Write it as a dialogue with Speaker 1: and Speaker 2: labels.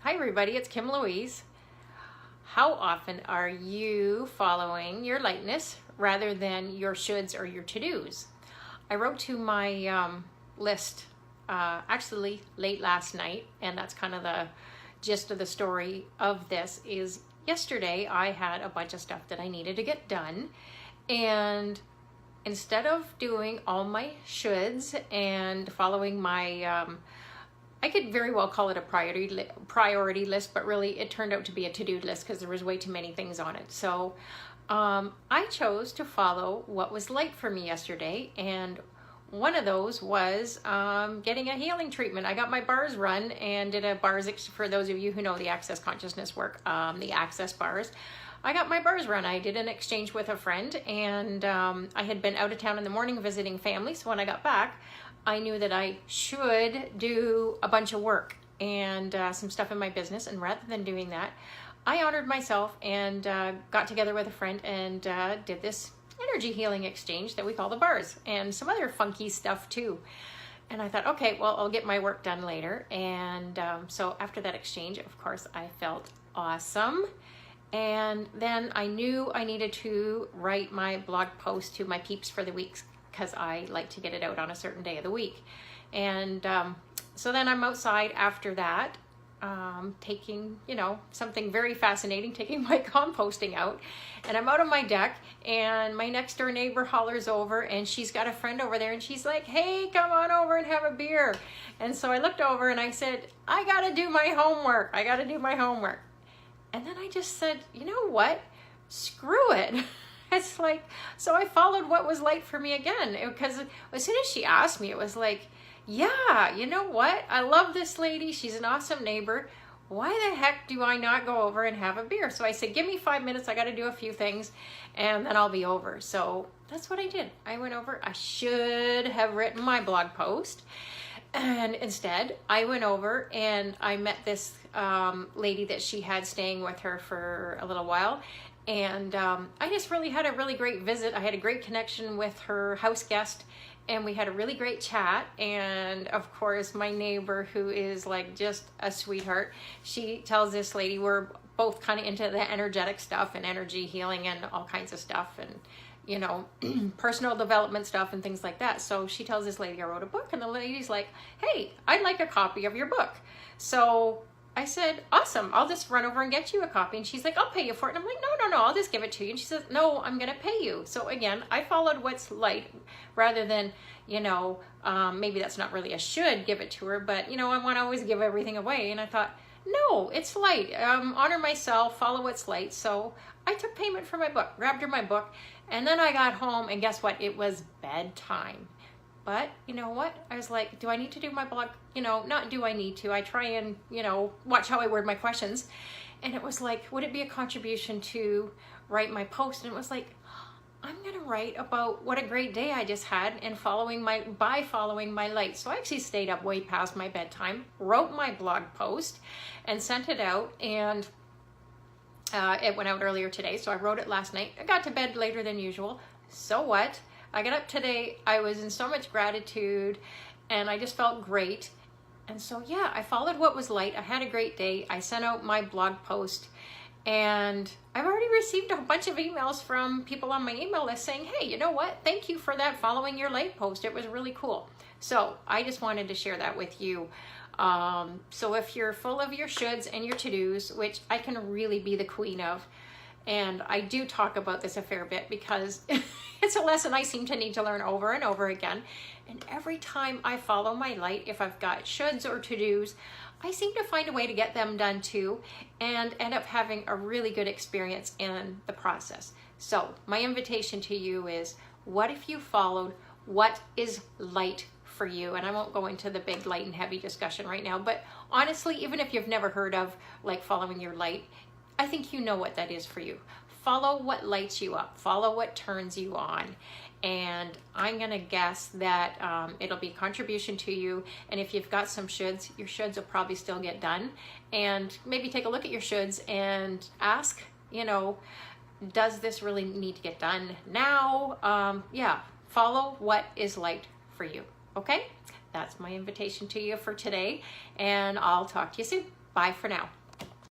Speaker 1: Hi everybody, it's Kim Louise. How often are you following your lightness rather than your shoulds or your to-dos? I wrote to my list actually late last night, and that's kind of the gist of the story of this is yesterday I had a bunch of stuff that I needed to get done, and instead of doing all my shoulds and following my I could very well call it a priority list, but really it turned out to be a to-do list because there was way too many things on it. So I chose to follow what was light for me yesterday, and one of those was getting a healing treatment. I got my bars run and did a bars, for those of you who know the Access Consciousness work, the Access bars. I got my bars run. I did an exchange with a friend, and I had been out of town in the morning visiting family, so when I got back, I knew that I should do a bunch of work and some stuff in my business, and rather than doing that, I honored myself and got together with a friend and did this energy healing exchange that we call the bars, and some other funky stuff too. And I thought, okay, well, I'll get my work done later. And so after that exchange, of course, I felt awesome. And then I knew I needed to write my blog post to my peeps for the week, because I like to get it out on a certain day of the week. And so then I'm outside after that, taking, something very fascinating, taking my composting out. And I'm out on my deck, and my next door neighbor hollers over, and she's got a friend over there, and she's like, hey, come on over and have a beer. And so I looked over and I said, I gotta do my homework. And then I just said, you know what? Screw it. It's like, so I followed what was light for me again, because as soon as she asked me, it was like, yeah, you know what? I love this lady. She's an awesome neighbor. Why the heck do I not go over and have a beer? So I said, give me 5 minutes. I got to do a few things and then I'll be over. So that's what I did. I went over. I should have written my blog post. And instead, I went over and I met this lady that she had staying with her for a little while. And I just really had a really great visit. I had a great connection with her house guest, and we had a really great chat. And of course, my neighbor, who is like just a sweetheart, she tells this lady, we're both kind of into the energetic stuff and energy healing and all kinds of stuff, and personal development stuff and things like that. So she tells this lady I wrote a book, and the lady's like, hey, I'd like a copy of your book. So I said, awesome, I'll just run over and get you a copy. And she's like, I'll pay you for it. And I'm like, no, I'll just give it to you. And she says, no, I'm going to pay you. So again, I followed what's light rather than, maybe that's not really a should give it to her, but I want to always give everything away. And I thought, no, it's light. Honor myself, follow what's light. So I took payment for my book, grabbed her my book, and then I got home, and guess what? It was bedtime. But you know what? I was like, do I need to do my blog? Not do I need to. I try and, watch how I word my questions. And it was like, would it be a contribution to write my post? And it was like, I'm going to write about what a great day I just had and following my light. So I actually stayed up way past my bedtime, wrote my blog post and sent it out. And it went out earlier today. So I wrote it last night. I got to bed later than usual. So what? I got up today, I was in so much gratitude, and I just felt great. And so, yeah, I followed what was light. I had a great day. I sent out my blog post, and I've already received a bunch of emails from people on my email list saying, hey, you know what? Thank you for that following your light post. It was really cool. So I just wanted to share that with you. So if you're full of your shoulds and your to-dos, which I can really be the queen of, and I do talk about this a fair bit because it's a lesson I seem to need to learn over and over again. And every time I follow my light, if I've got shoulds or to-dos, I seem to find a way to get them done too and end up having a really good experience in the process. So my invitation to you is, what if you followed what is light for you? And I won't go into the big light and heavy discussion right now, but honestly, even if you've never heard of like following your light, I think you know what that is for you. Follow what lights you up. Follow what turns you on. And I'm going to guess that it'll be a contribution to you. And if you've got some shoulds, your shoulds will probably still get done. And maybe take a look at your shoulds and ask, does this really need to get done now? Yeah, follow what is light for you. Okay? That's my invitation to you for today. And I'll talk to you soon. Bye for now.